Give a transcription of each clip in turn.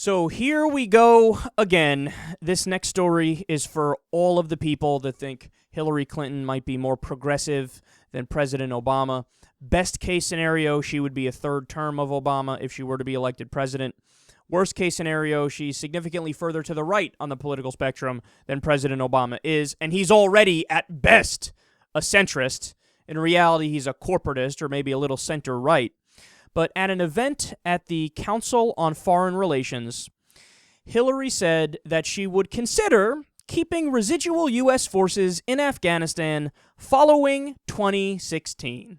So here we go again. This next story is for all of the people that think Hillary Clinton might be more progressive than President Obama. Best case scenario, she would be a third term of Obama if she were to be elected president. Worst case scenario, she's significantly further to the right on the political spectrum than President Obama is, and he's already, at best, a centrist. In reality, he's a corporatist or maybe a little center-right. But at an event at the Council on Foreign Relations, Hillary said that she would consider keeping residual U.S. forces in Afghanistan following 2016.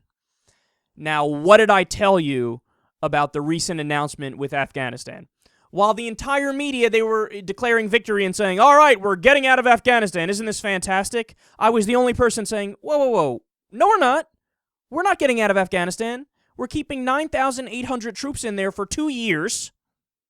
Now, what did I tell you about the recent announcement with Afghanistan? While the entire media, they were declaring victory and saying, all right, we're getting out of Afghanistan. Isn't this fantastic? I was the only person saying, whoa. No, we're not. We're not getting out of Afghanistan. We're keeping 9,800 troops in there for 2 years.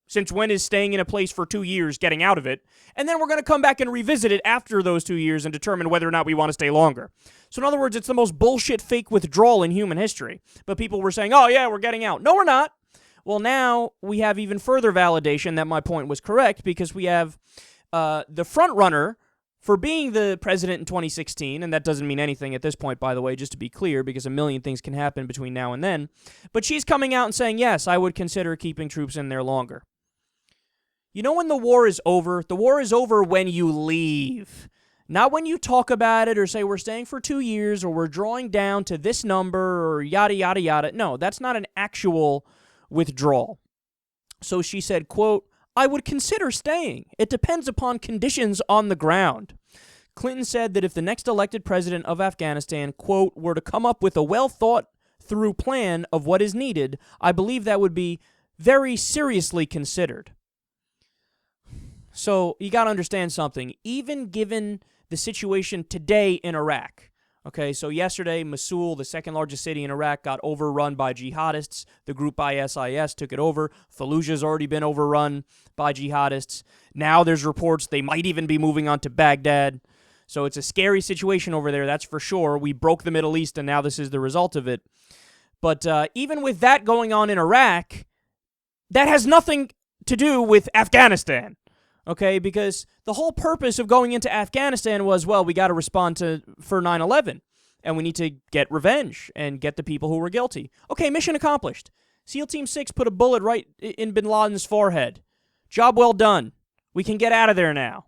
Since when is staying in a place for 2 years getting out of it? And then we're going to come back and revisit it after those 2 years and determine whether or not we want to stay longer. So in other words, it's the most bullshit fake withdrawal in human history. But people were saying, oh yeah, we're getting out. No, we're not. Well, now we have even further validation that my point was correct, because we have the front runner for being the president in 2016, and that doesn't mean anything at this point, by the way, just to be clear, because a million things can happen between now and then. But she's coming out and saying, yes, I would consider keeping troops in there longer. You know when the war is over? The war is over when you leave. Not when you talk about it or say we're staying for 2 years or we're drawing down to this number or yada, yada, yada. No, that's not an actual withdrawal. So she said, quote, I would consider staying. It depends upon conditions on the ground. Clinton said that if the next elected president of Afghanistan, quote, were to come up with a well-thought-through plan of what is needed, I believe that would be very seriously considered. So you got to understand something. Even given the situation today in Iraq, okay, so yesterday, Mosul, the second largest city in Iraq, got overrun by jihadists. The group ISIS took it over. Fallujah's already been overrun by jihadists. Now there's reports they might even be moving on to Baghdad. So it's a scary situation over there, that's for sure. We broke the Middle East, and now this is the result of it. But even with that going on in Iraq, that has nothing to do with Afghanistan. Okay, because the whole purpose of going into Afghanistan was, well, we got to respond for 9/11, and we need to get revenge and get the people who were guilty. Okay, mission accomplished. SEAL Team 6 put a bullet right in bin Laden's forehead. Job well done. We can get out of there now.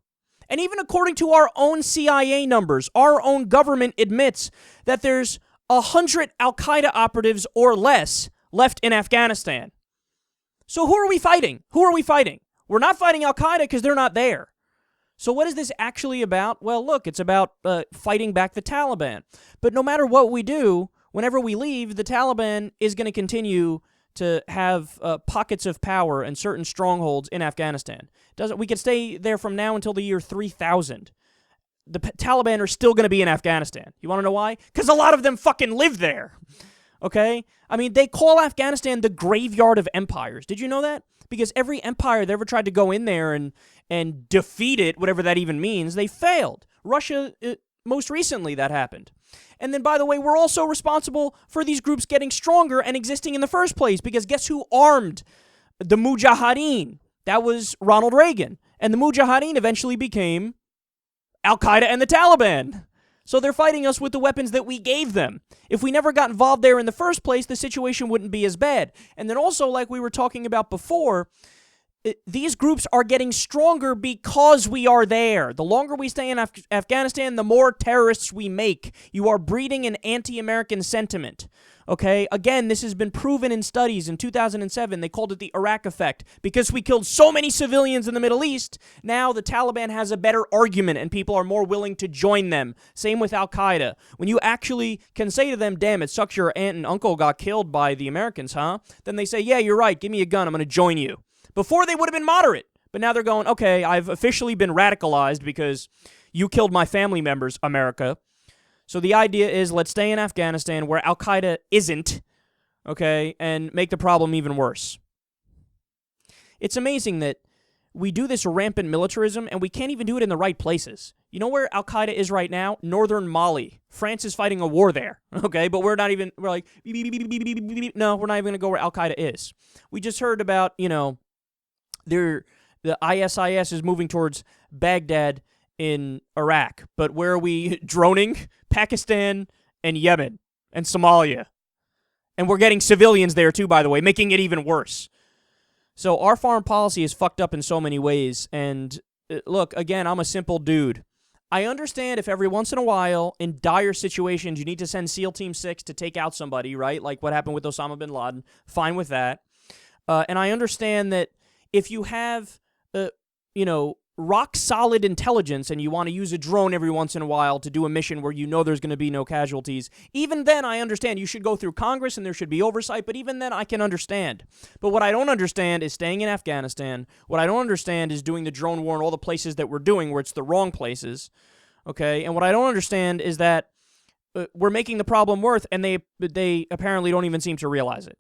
And even according to our own CIA numbers, our own government admits that there's 100 Al-Qaeda operatives or less left in Afghanistan. So who are we fighting? We're not fighting Al-Qaeda because they're not there. So what is this actually about? Well, look, it's about fighting back the Taliban. But no matter what we do, whenever we leave, the Taliban is going to continue to have pockets of power and certain strongholds in Afghanistan. We could stay there from now until the year 3000. The Taliban are still going to be in Afghanistan. You want to know why? Because a lot of them fucking live there. Okay? I mean, they call Afghanistan the graveyard of empires. Did you know that? Because every empire that ever tried to go in there and defeat it, whatever that even means, they failed. Russia, most recently, that happened. And then, by the way, we're also responsible for these groups getting stronger and existing in the first place, because guess who armed the Mujahideen? That was Ronald Reagan. And the Mujahideen eventually became Al-Qaeda and the Taliban. So they're fighting us with the weapons that we gave them. If we never got involved there in the first place, the situation wouldn't be as bad. And then also, like we were talking about before, these groups are getting stronger because we are there. The longer we stay in Afghanistan, the more terrorists we make. You are breeding an anti-American sentiment. Okay? Again, this has been proven in studies. In 2007, they called it the Iraq effect. Because we killed so many civilians in the Middle East, now the Taliban has a better argument and people are more willing to join them. Same with Al-Qaeda. When you actually can say to them, damn, it sucks your aunt and uncle got killed by the Americans, huh? Then they say, yeah, you're right, give me a gun, I'm going to join you. Before they would have been moderate. But now they're going, okay, I've officially been radicalized because you killed my family members, America. So the idea is, let's stay in Afghanistan where Al-Qaeda isn't, okay, and make the problem even worse. It's amazing that we do this rampant militarism and we can't even do it in the right places. You know where Al-Qaeda is right now? Northern Mali. France is fighting a war there, okay, but we're like, no, we're not even going to go where Al-Qaeda is. We just heard about, The ISIS is moving towards Baghdad in Iraq, but where are we droning? Pakistan and Yemen and Somalia. And we're getting civilians there too, by the way, making it even worse. So our foreign policy is fucked up in so many ways. And look, again, I'm a simple dude. I understand if every once in a while, in dire situations, you need to send SEAL Team 6 to take out somebody, right? Like what happened with Osama bin Laden. Fine with that. And I understand that if you have, rock-solid intelligence and you want to use a drone every once in a while to do a mission where you know there's going to be no casualties, even then I understand you should go through Congress and there should be oversight, but even then I can understand. But what I don't understand is staying in Afghanistan. What I don't understand is doing the drone war in all the places that we're doing where it's the wrong places, okay? And what I don't understand is that we're making the problem worse and they apparently don't even seem to realize it.